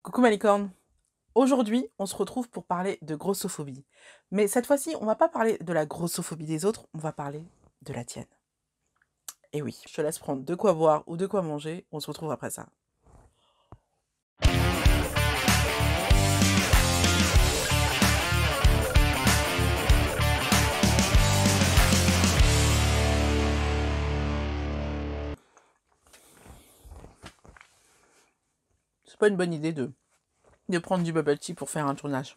Coucou ma licorne. Aujourd'hui, on se retrouve pour parler de grossophobie. Mais cette fois-ci, on va pas parler de la grossophobie des autres, on va parler de la tienne. Et oui, je te laisse prendre de quoi boire ou de quoi manger, on se retrouve après ça. C'est pas une bonne idée de prendre du bubble tea pour faire un tournage.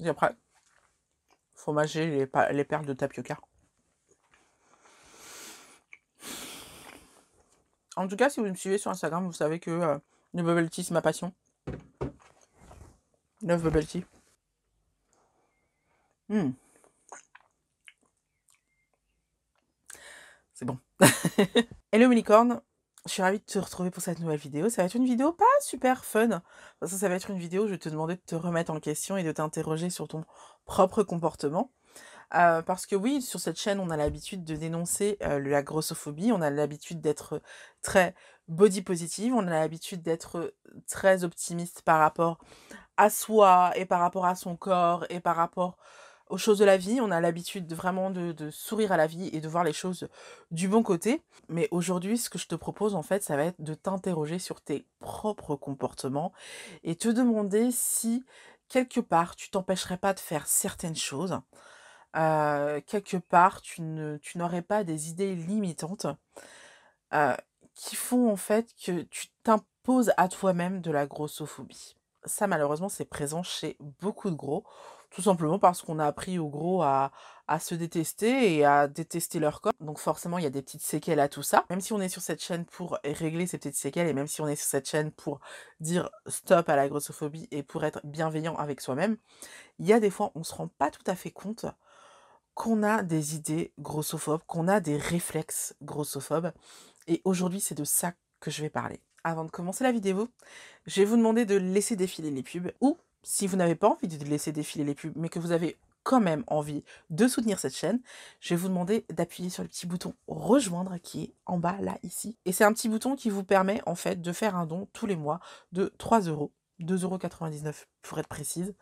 Et après, faut mâcher les perles de tapioca. En tout cas, si vous me suivez sur Instagram, vous savez que le bubble tea, c'est ma passion. Love bubble tea. C'est bon. Hello Minicorn, je suis ravie de te retrouver pour cette nouvelle vidéo. Ça va être une vidéo pas super fun, parce que ça va être une vidéo où je vais te demander de te remettre en question et de t'interroger sur ton propre comportement. Parce que oui, sur cette chaîne, on a l'habitude de dénoncer la grossophobie, on a l'habitude d'être très body positive, on a l'habitude d'être très optimiste par rapport à soi et par rapport à son corps et par rapport aux choses de la vie. On a l'habitude vraiment de sourire à la vie et de voir les choses du bon côté. Mais aujourd'hui, ce que je te propose, en fait, ça va être de t'interroger sur tes propres comportements et te demander si, quelque part, tu t'empêcherais pas de faire certaines choses. Quelque part, tu n'aurais pas des idées limitantes euh, qui font, en fait, que tu t'imposes à toi-même de la grossophobie. Ça, malheureusement, c'est présent chez beaucoup de gros, tout simplement parce qu'on a appris aux gros à se détester et à détester leur corps. Donc forcément, il y a des petites séquelles à tout ça. Même si on est sur cette chaîne pour régler ces petites séquelles, et même si on est sur cette chaîne pour dire stop à la grossophobie et pour être bienveillant avec soi-même, il y a des fois, on se rend pas tout à fait compte qu'on a des idées grossophobes, qu'on a des réflexes grossophobes. Et aujourd'hui, c'est de ça que je vais parler. Avant de commencer la vidéo, je vais vous demander de laisser défiler les pubs, ou si vous n'avez pas envie de laisser défiler les pubs, mais que vous avez quand même envie de soutenir cette chaîne, je vais vous demander d'appuyer sur le petit bouton rejoindre qui est en bas là ici. Et c'est un petit bouton qui vous permet en fait de faire un don tous les mois de 3 euros, 2,99 € pour être précise.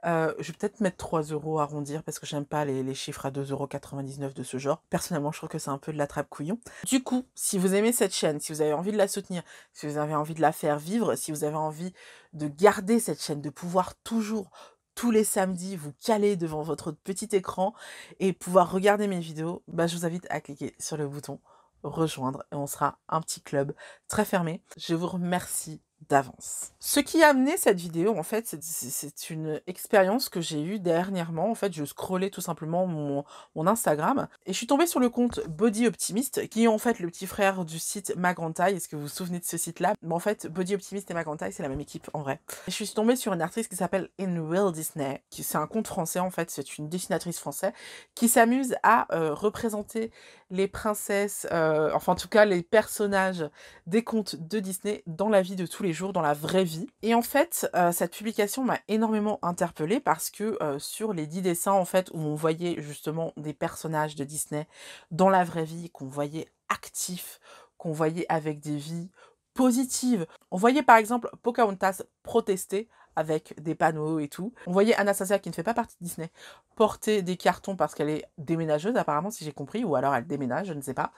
Je vais peut-être mettre 3 euros à arrondir parce que j'aime pas les chiffres à 2,99 € de ce genre. Personnellement, je trouve que c'est un peu de la trappe couillon. Du coup, si vous aimez cette chaîne, si vous avez envie de la soutenir, si vous avez envie de la faire vivre, si vous avez envie de garder cette chaîne, de pouvoir toujours, tous les samedis, vous caler devant votre petit écran et pouvoir regarder mes vidéos, bah, je vous invite à cliquer sur le bouton rejoindre et on sera un petit club très fermé. Je vous remercie d'avance. Ce qui a amené cette vidéo, en fait, c'est une expérience que j'ai eue dernièrement. En fait, je scrollais tout simplement mon Instagram et je suis tombée sur le compte Body Optimist, qui est en fait le petit frère du site Ma Grande Taille. Est-ce que vous vous souvenez de ce site-là? Mais en fait, Body Optimist et Ma Grande Taille, c'est la même équipe en vrai. Et je suis tombée sur une artiste qui s'appelle In Real Disney, qui c'est un compte français en fait, c'est une dessinatrice française qui s'amuse à représenter les princesses, enfin en tout cas les personnages des contes de Disney dans la vie de tous les jours, dans la vraie vie. Et en fait, cette publication m'a énormément interpellée parce que sur les 10 dessins en fait où on voyait justement des personnages de Disney dans la vraie vie, qu'on voyait actifs, qu'on voyait avec des vies positives. On voyait par exemple Pocahontas protester avec des panneaux et tout. On voyait Anastasia, qui ne fait pas partie de Disney, porter des cartons parce qu'elle est déménageuse apparemment, si j'ai compris, ou alors elle déménage, je ne sais pas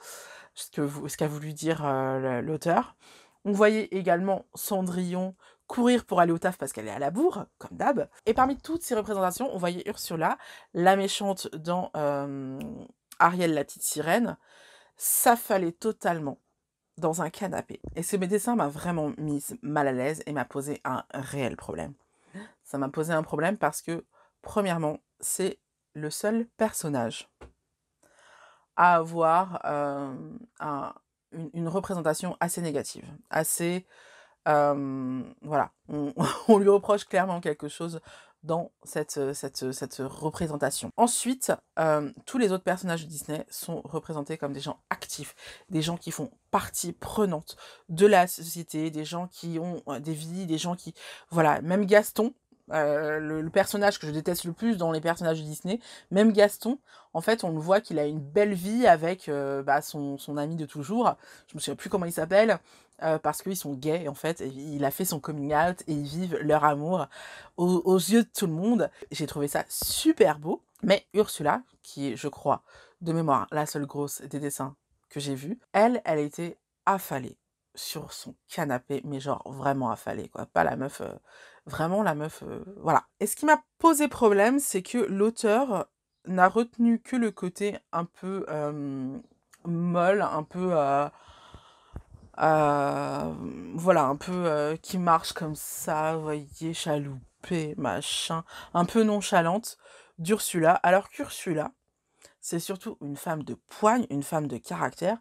ce qu'a voulu dire l'auteur. On voyait également Cendrillon courir pour aller au taf parce qu'elle est à la bourre, comme d'hab. Et parmi toutes ces représentations, on voyait Ursula, la méchante dans Ariel la petite sirène, s'affaler totalement dans un canapé. Et ce dessin m'a vraiment mise mal à l'aise et m'a posé un réel problème. Ça m'a posé un problème parce que, premièrement, c'est le seul personnage à avoir une représentation assez négative, assez... voilà, on lui reproche clairement quelque chose dans cette représentation. Ensuite, tous les autres personnages de Disney sont représentés comme des gens actifs, des gens qui font partie prenante de la société, des gens qui ont des vies, des gens qui... Voilà, même Gaston, le personnage que je déteste le plus dans les personnages de Disney, même Gaston, en fait, on le voit qu'il a une belle vie avec son ami de toujours. Je me souviens plus comment il s'appelle, parce qu'ils sont gays, en fait. Et il a fait son coming out et ils vivent leur amour aux yeux de tout le monde. J'ai trouvé ça super beau. Mais Ursula, qui est, je crois, de mémoire, la seule grosse des dessins que j'ai vus, elle était affalée sur son canapé, mais genre vraiment affalée, quoi. Pas la meuf, vraiment la meuf, voilà. Et ce qui m'a posé problème, c'est que l'auteur n'a retenu que le côté un peu molle, un peu, voilà, un peu qui marche comme ça, vous voyez, chaloupée, machin, un peu nonchalante d'Ursula, alors qu'Ursula, c'est surtout une femme de poigne, une femme de caractère,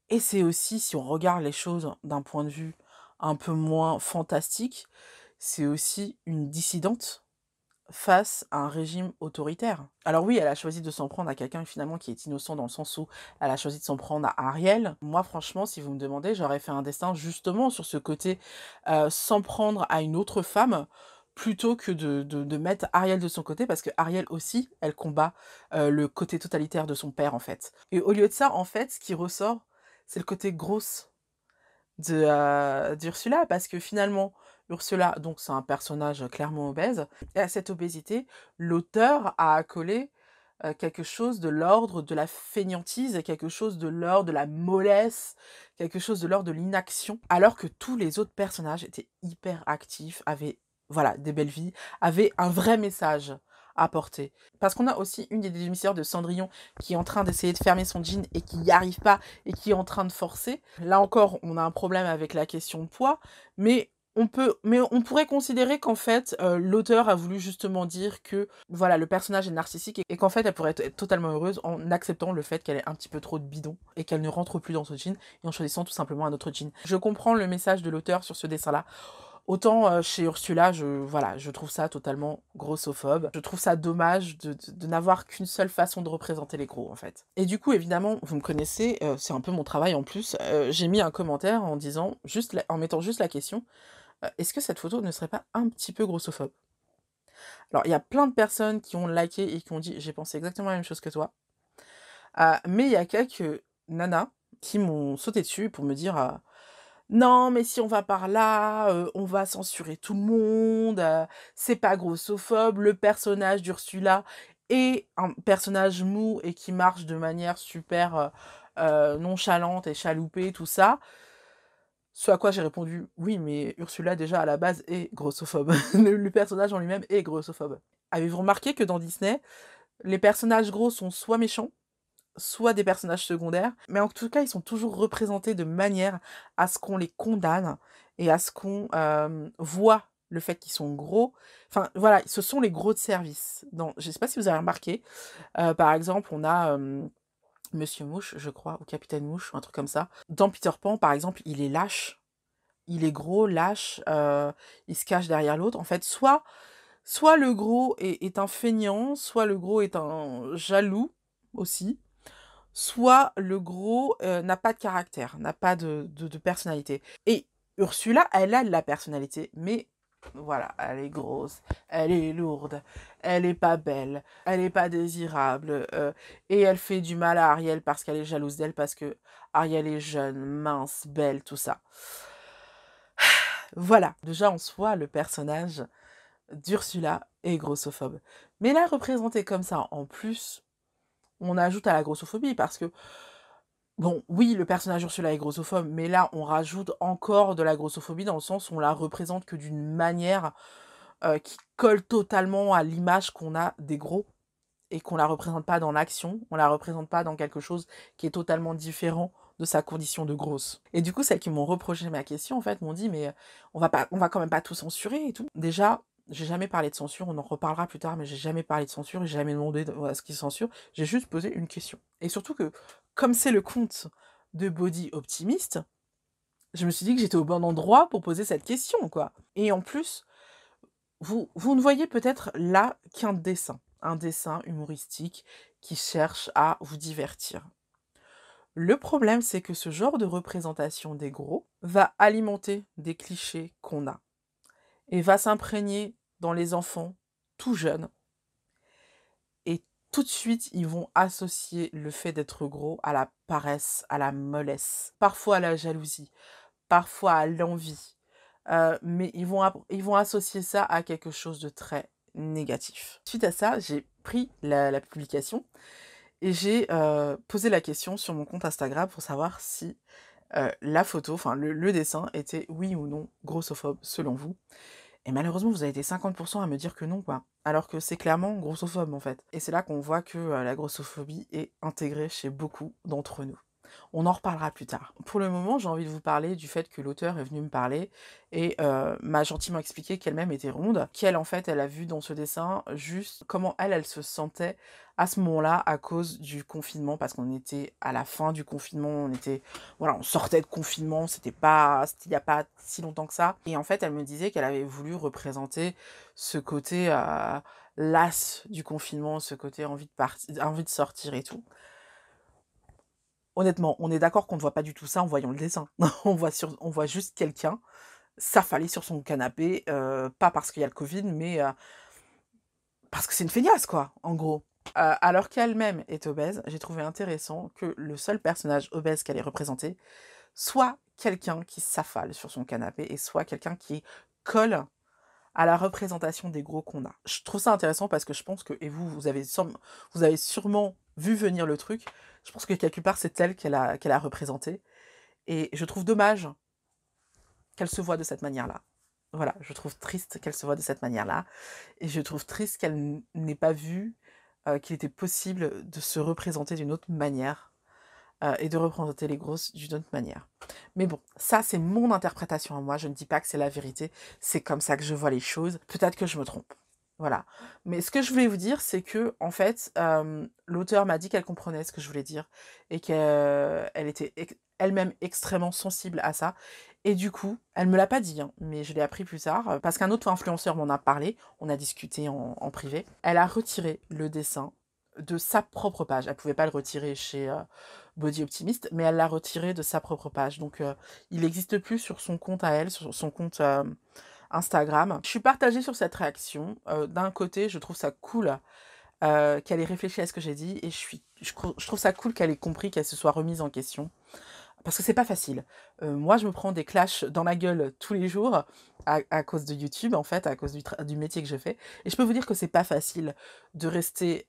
et c'est aussi, si on regarde les choses d'un point de vue un peu moins fantastique, c'est aussi une dissidente face à un régime autoritaire. Alors oui, elle a choisi de s'en prendre à quelqu'un finalement qui est innocent dans le sens où elle a choisi de s'en prendre à Ariel. Moi franchement, si vous me demandez, j'aurais fait un destin justement sur ce côté s'en prendre à une autre femme plutôt que de mettre Ariel de son côté parce que Ariel aussi, elle combat le côté totalitaire de son père en fait. Et au lieu de ça, en fait, ce qui ressort, c'est le côté grosse d'Ursula parce que finalement Ursula donc c'est un personnage clairement obèse et à cette obésité l'auteur a accolé quelque chose de l'ordre de la fainéantise, quelque chose de l'ordre de la mollesse, quelque chose de l'ordre de l'inaction, alors que tous les autres personnages étaient hyper actifs, avaient voilà des belles vies, avaient un vrai message à porter. Parce qu'on a aussi une des demi-sœurs de Cendrillon qui est en train d'essayer de fermer son jean et qui n'y arrive pas et qui est en train de forcer. Là encore, on a un problème avec la question de poids, mais on pourrait considérer qu'en fait, l'auteur a voulu justement dire que, voilà, le personnage est narcissique et qu'en fait, elle pourrait être totalement heureuse en acceptant le fait qu'elle ait un petit peu trop de bidon et qu'elle ne rentre plus dans ce jean et en choisissant tout simplement un autre jean. Je comprends le message de l'auteur sur ce dessin-là. Autant chez Ursula, voilà, je trouve ça totalement grossophobe. Je trouve ça dommage de n'avoir qu'une seule façon de représenter les gros, en fait. Et du coup, évidemment, vous me connaissez, c'est un peu mon travail en plus, j'ai mis un commentaire en disant, en mettant juste la question, est-ce que cette photo ne serait pas un petit peu grossophobe? Alors, il y a plein de personnes qui ont liké et qui ont dit, j'ai pensé exactement la même chose que toi. Mais il y a quelques nanas qui m'ont sauté dessus pour me dire, non, mais si on va par là, on va censurer tout le monde, c'est pas grossophobe, le personnage d'Ursula est un personnage mou et qui marche de manière super, nonchalante et chaloupée, tout ça. Ce à quoi j'ai répondu: «Oui, mais Ursula déjà à la base est grossophobe. Le personnage en lui-même est grossophobe». Avez-vous remarqué que dans Disney, les personnages gros sont soit méchants, soit des personnages secondaires, mais en tout cas, ils sont toujours représentés de manière à ce qu'on les condamne et à ce qu'on, voit le fait qu'ils sont gros. Enfin, voilà, ce sont les gros de service. Je sais pas si vous avez remarqué, par exemple, on a, Monsieur Mouche, je crois, ou Capitaine Mouche, ou un truc comme ça. Dans Peter Pan, par exemple, il est lâche, il est gros, lâche, il se cache derrière l'autre. En fait, soit le gros est un feignant, soit le gros est un jaloux aussi. Soit le gros, n'a pas de caractère, n'a pas de personnalité. Et Ursula, elle a de la personnalité, mais voilà, elle est grosse, elle est lourde, elle est pas belle, elle est pas désirable, et elle fait du mal à Ariel parce qu'elle est jalouse d'elle, parce que Ariel est jeune, mince, belle, tout ça. Voilà, déjà en soi, le personnage d'Ursula est grossophobe. Mais la représenter comme ça, en plus, on ajoute à la grossophobie parce que bon, oui, le personnage Ursula est grossophobe, mais là, on rajoute encore de la grossophobie dans le sens où on la représente que d'une manière qui colle totalement à l'image qu'on a des gros et qu'on la représente pas dans l'action, on la représente pas dans quelque chose qui est totalement différent de sa condition de grosse. Et du coup, celles qui m'ont reproché ma question, en fait, m'ont dit, mais on va quand même pas tout censurer et tout. Déjà, j'ai jamais parlé de censure, on en reparlera plus tard, mais j'ai jamais parlé de censure, j'ai jamais demandé à ce qu'ils censurent, j'ai juste posé une question. Et surtout que, comme c'est le compte de Body Optimiste, je me suis dit que j'étais au bon endroit pour poser cette question, quoi. Et en plus, vous ne voyez peut-être là qu'un dessin, un dessin humoristique qui cherche à vous divertir. Le problème, c'est que ce genre de représentation des gros va alimenter des clichés qu'on a et va s'imprégner dans les enfants tout jeunes et tout de suite, ils vont associer le fait d'être gros à la paresse, à la mollesse, parfois à la jalousie, parfois à l'envie, mais ils vont associer ça à quelque chose de très négatif. Suite à ça, j'ai pris la publication et j'ai, posé la question sur mon compte Instagram pour savoir si, la photo, enfin le dessin était oui ou non grossophobe selon vous. Et malheureusement, vous avez été 50 à me dire que non, quoi. Alors que c'est clairement grossophobe, en fait. Et c'est là qu'on voit que la grossophobie est intégrée chez beaucoup d'entre nous. On en reparlera plus tard. Pour le moment, j'ai envie de vous parler du fait que l'auteur est venu me parler et m'a gentiment expliqué qu'elle-même était ronde, qu'elle, en fait, elle a vu dans ce dessin juste comment elle se sentait à ce moment-là à cause du confinement, parce qu'on était à la fin du confinement, voilà, on sortait de confinement, c'était il n'y a pas si longtemps que ça. Et en fait, elle me disait qu'elle avait voulu représenter ce côté las du confinement, ce côté envie de partir, envie de sortir et tout. Honnêtement, on est d'accord qu'on ne voit pas du tout ça en voyant le dessin. On voit juste quelqu'un s'affaler sur son canapé, pas parce qu'il y a le covid, mais parce que c'est une feignasse, quoi, en gros. Alors qu'elle-même est obèse, j'ai trouvé intéressant que le seul personnage obèse qu'elle ait représenté soit quelqu'un qui s'affale sur son canapé et soit quelqu'un qui colle à la représentation des gros qu'on a. Je trouve ça intéressant parce que je pense que, et vous avez sûrement vu venir le truc, je pense que quelque part c'est elle qu'elle a représenté. Et je trouve dommage qu'elle se voit de cette manière-là. Voilà, je trouve triste qu'elle se voit de cette manière-là. Et je trouve triste qu'elle n'ait pas vu qu'il était possible de se représenter d'une autre manière et de représenter les grosses d'une autre manière. Mais bon, ça c'est mon interprétation à moi, je ne dis pas que c'est la vérité, c'est comme ça que je vois les choses, peut-être que je me trompe. Voilà. Mais ce que je voulais vous dire, c'est que, en fait, l'auteur m'a dit qu'elle comprenait ce que je voulais dire et qu'elle était elle-même extrêmement sensible à ça. Et du coup, elle me l'a pas dit, hein, mais je l'ai appris plus tard, parce qu'un autre influenceur m'en a parlé, on a discuté en privé. Elle a retiré le dessin de sa propre page. Elle pouvait pas le retirer chez Body Optimist, mais elle l'a retiré de sa propre page. Donc, il n'existe plus sur son compte à elle, sur son compte Instagram. Je suis partagée sur cette réaction. D'un côté, je trouve ça cool qu'elle ait réfléchi à ce que j'ai dit, et je trouve ça cool qu'elle ait compris, qu'elle se soit remise en question. Parce que c'est pas facile. Moi, je me prends des clashs dans la gueule tous les jours à cause de YouTube, en fait, à cause du métier que je fais. Et je peux vous dire que c'est pas facile de rester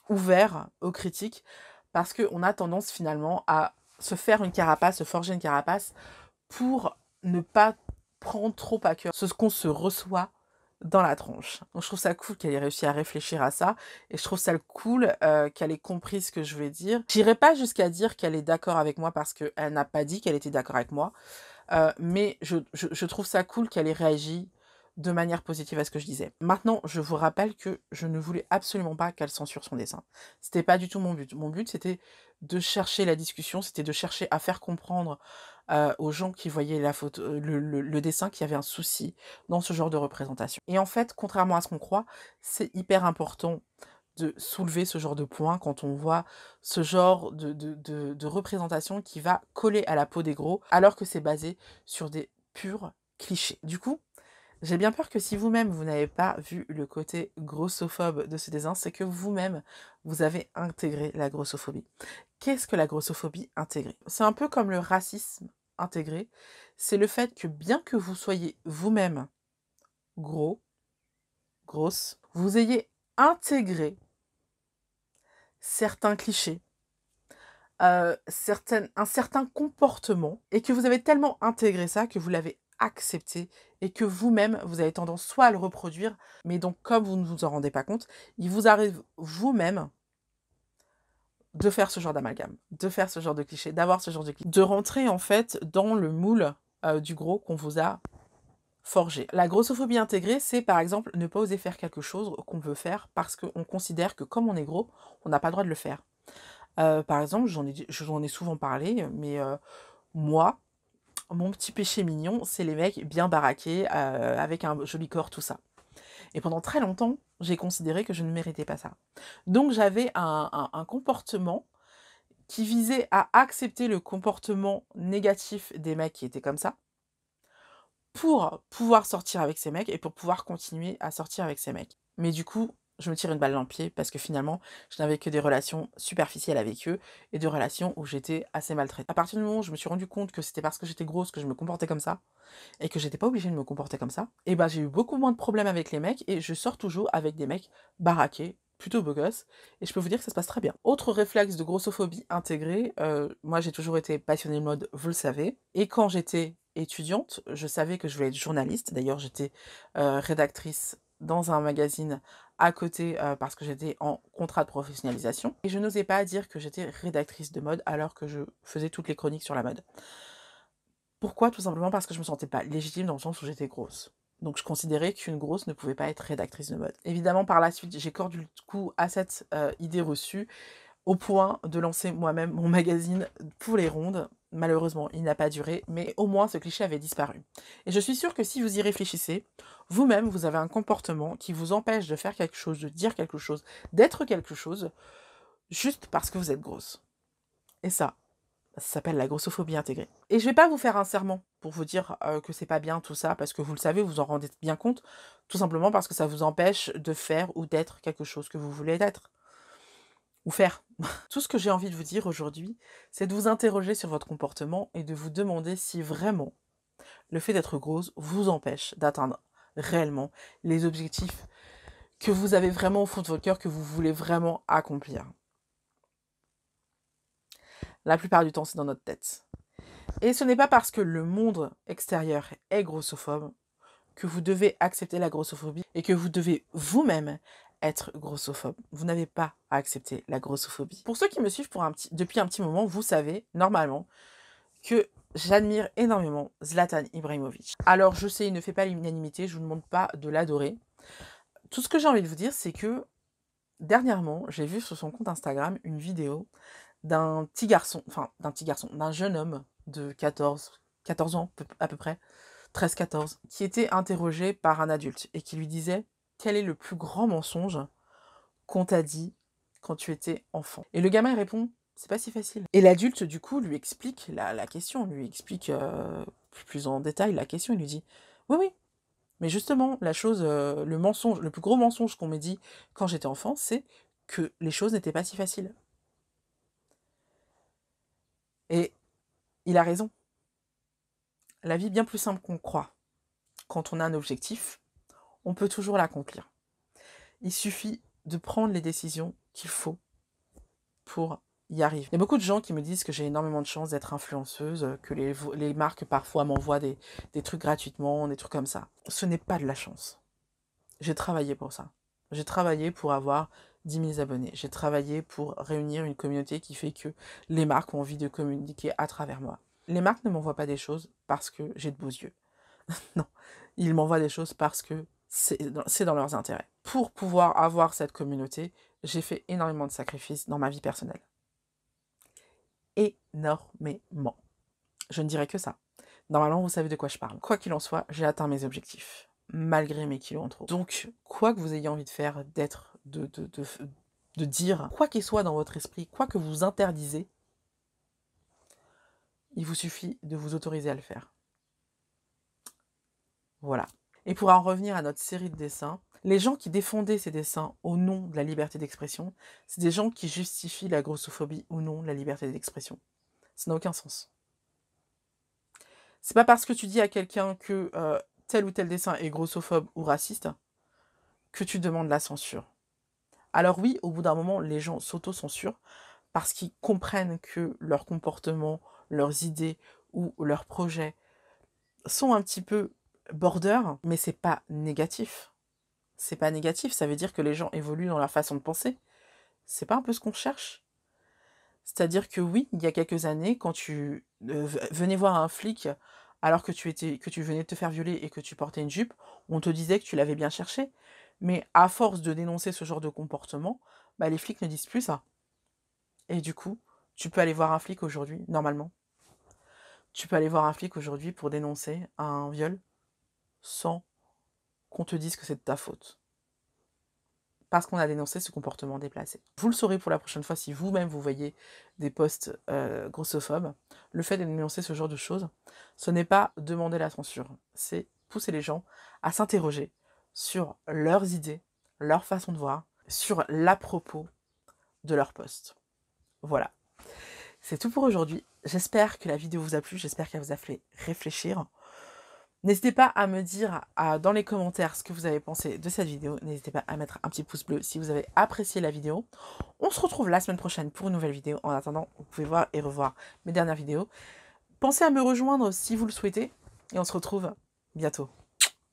ouvert aux critiques parce qu'on a tendance finalement à se faire une carapace, se forger une carapace pour ne pas prendre trop à cœur ce qu'on se reçoit dans la tronche. Donc je trouve ça cool qu'elle ait réussi à réfléchir à ça et je trouve ça cool qu'elle ait compris ce que je voulais dire. J'irai pas jusqu'à dire qu'elle est d'accord avec moi parce qu'elle n'a pas dit qu'elle était d'accord avec moi, mais je trouve ça cool qu'elle ait réagi de manière positive à ce que je disais. Maintenant, je vous rappelle que je ne voulais absolument pas qu'elle censure son dessin. C'était pas du tout mon but. Mon but, c'était de chercher la discussion, c'était de chercher à faire comprendre aux gens qui voyaient la photo, le dessin, qu'il y avait un souci dans ce genre de représentation. Et en fait, contrairement à ce qu'on croit, c'est hyper important de soulever ce genre de point quand on voit ce genre de représentation qui va coller à la peau des gros, alors que c'est basé sur des purs clichés. Du coup, j'ai bien peur que si vous-même, vous n'avez pas vu le côté grossophobe de ce dessin, c'est que vous-même, vous avez intégré la grossophobie. Qu'est-ce que la grossophobie intégrée? C'est un peu comme le racisme intégré. C'est le fait que bien que vous soyez vous-même gros, grosse, vous ayez intégré certains clichés, un certain comportement, et que vous avez tellement intégré ça que vous l'avez accepté et que vous-même, vous avez tendance soit à le reproduire, mais donc comme vous ne vous en rendez pas compte, il vous arrive vous-même de faire ce genre d'amalgame, de faire ce genre de cliché, d'avoir ce genre de cliché, de rentrer en fait dans le moule du gros qu'on vous a forgé. La grossophobie intégrée, c'est par exemple ne pas oser faire quelque chose qu'on veut faire parce qu'on considère que comme on est gros, on n'a pas le droit de le faire. Par exemple, j'en ai souvent parlé, mais moi, mon petit péché mignon, c'est les mecs bien baraqués, avec un joli corps, tout ça. Et pendant très longtemps, j'ai considéré que je ne méritais pas ça. Donc j'avais un comportement qui visait à accepter le comportement négatif des mecs qui étaient comme ça, pour pouvoir sortir avec ces mecs et pour pouvoir continuer à sortir avec ces mecs. Mais du coup, je me tire une balle dans le pied parce que finalement, je n'avais que des relations superficielles avec eux et des relations où j'étais assez maltraitée. À partir du moment où je me suis rendu compte que c'était parce que j'étais grosse que je me comportais comme ça et que j'étais pas obligée de me comporter comme ça, et ben j'ai eu beaucoup moins de problèmes avec les mecs et je sors toujours avec des mecs baraqués, plutôt beaux gosses, et je peux vous dire que ça se passe très bien. Autre réflexe de grossophobie intégré, moi j'ai toujours été passionnée de mode, vous le savez, et quand j'étais étudiante, je savais que je voulais être journaliste. D'ailleurs, j'étais rédactrice dans un magazine à côté parce que j'étais en contrat de professionnalisation. Et je n'osais pas dire que j'étais rédactrice de mode alors que je faisais toutes les chroniques sur la mode. Pourquoi? Tout simplement parce que je me sentais pas légitime dans le sens où j'étais grosse. Donc je considérais qu'une grosse ne pouvait pas être rédactrice de mode. Évidemment, par la suite, j'ai cordu le cou à cette idée reçue au point de lancer moi-même mon magazine pour les rondes. Malheureusement, il n'a pas duré, mais au moins ce cliché avait disparu. Et je suis sûre que si vous y réfléchissez, vous-même, vous avez un comportement qui vous empêche de faire quelque chose, de dire quelque chose, d'être quelque chose, juste parce que vous êtes grosse. Et ça s'appelle la grossophobie intégrée. Et je vais pas vous faire un serment pour vous dire que c'est pas bien tout ça, parce que vous le savez, vous en rendez bien compte, tout simplement parce que ça vous empêche de faire ou d'être quelque chose que vous voulez être. Ou faire. Tout ce que j'ai envie de vous dire aujourd'hui, c'est de vous interroger sur votre comportement et de vous demander si vraiment le fait d'être grosse vous empêche d'atteindre réellement les objectifs que vous avez vraiment au fond de votre cœur, que vous voulez vraiment accomplir. La plupart du temps, c'est dans notre tête. Et ce n'est pas parce que le monde extérieur est grossophobe que vous devez accepter la grossophobie et que vous devez vous-même être grossophobe. Vous n'avez pas à accepter la grossophobie. Pour ceux qui me suivent depuis un petit moment, vous savez normalement que j'admire énormément Zlatan Ibrahimovic. Alors je sais, il ne fait pas l'unanimité, je vous demande pas de l'adorer. Tout ce que j'ai envie de vous dire, c'est que dernièrement, j'ai vu sur son compte Instagram une vidéo d'un d'un jeune homme de 14 ans à peu près, 13-14, qui était interrogé par un adulte et qui lui disait: quel est le plus grand mensonge qu'on t'a dit quand tu étais enfant? Et le gamin il répond: c'est pas si facile. Et l'adulte, du coup, lui explique la question, lui explique plus en détail la question. Il lui dit: oui, oui, mais justement, le mensonge, le plus gros mensonge qu'on m'ait dit quand j'étais enfant, c'est que les choses n'étaient pas si faciles. Et il a raison. La vie est bien plus simple qu'on croit. Quand on a un objectif, on peut toujours l'accomplir. Il suffit de prendre les décisions qu'il faut pour y arriver. Il y a beaucoup de gens qui me disent que j'ai énormément de chance d'être influenceuse, que les marques parfois m'envoient des trucs gratuitement, des trucs comme ça. Ce n'est pas de la chance. J'ai travaillé pour ça. J'ai travaillé pour avoir 10 000 abonnés. J'ai travaillé pour réunir une communauté qui fait que les marques ont envie de communiquer à travers moi. Les marques ne m'envoient pas des choses parce que j'ai de beaux yeux. Non, ils m'envoient des choses parce que c'est dans leurs intérêts. Pour pouvoir avoir cette communauté, j'ai fait énormément de sacrifices dans ma vie personnelle. Énormément. Je ne dirais que ça. Normalement, vous savez de quoi je parle. Quoi qu'il en soit, j'ai atteint mes objectifs, malgré mes kilos en trop. Donc, quoi que vous ayez envie de faire, de dire, quoi qu'il soit dans votre esprit, quoi que vous interdisez, il vous suffit de vous autoriser à le faire. Voilà. Et pour en revenir à notre série de dessins, les gens qui défendaient ces dessins au nom de la liberté d'expression, c'est des gens qui justifient la grossophobie au nom de la liberté d'expression. Ça n'a aucun sens. C'est pas parce que tu dis à quelqu'un que tel ou tel dessin est grossophobe ou raciste que tu demandes la censure. Alors oui, au bout d'un moment, les gens s'auto-censurent parce qu'ils comprennent que leur comportement, leurs idées ou leurs projets sont un petit peu border, mais c'est pas négatif. C'est pas négatif, ça veut dire que les gens évoluent dans leur façon de penser. C'est pas un peu ce qu'on cherche? C'est-à-dire que oui, il y a quelques années, quand tu venais voir un flic alors que tu venais de te faire violer et que tu portais une jupe, on te disait que tu l'avais bien cherché. Mais à force de dénoncer ce genre de comportement, bah, les flics ne disent plus ça. Et du coup, tu peux aller voir un flic aujourd'hui, normalement. Tu peux aller voir un flic aujourd'hui pour dénoncer un viol sans qu'on te dise que c'est de ta faute. parce qu'on a dénoncé ce comportement déplacé. Vous le saurez pour la prochaine fois si vous-même vous voyez des posts grossophobes. Le fait de dénoncer ce genre de choses, ce n'est pas demander la censure, c'est pousser les gens à s'interroger sur leurs idées, leur façon de voir, sur l'à propos de leur post. Voilà. C'est tout pour aujourd'hui. J'espère que la vidéo vous a plu, j'espère qu'elle vous a fait réfléchir. N'hésitez pas à me dire dans les commentaires ce que vous avez pensé de cette vidéo. N'hésitez pas à mettre un petit pouce bleu si vous avez apprécié la vidéo. On se retrouve la semaine prochaine pour une nouvelle vidéo. En attendant, vous pouvez voir et revoir mes dernières vidéos. Pensez à me rejoindre si vous le souhaitez. Et on se retrouve bientôt.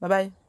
Bye bye.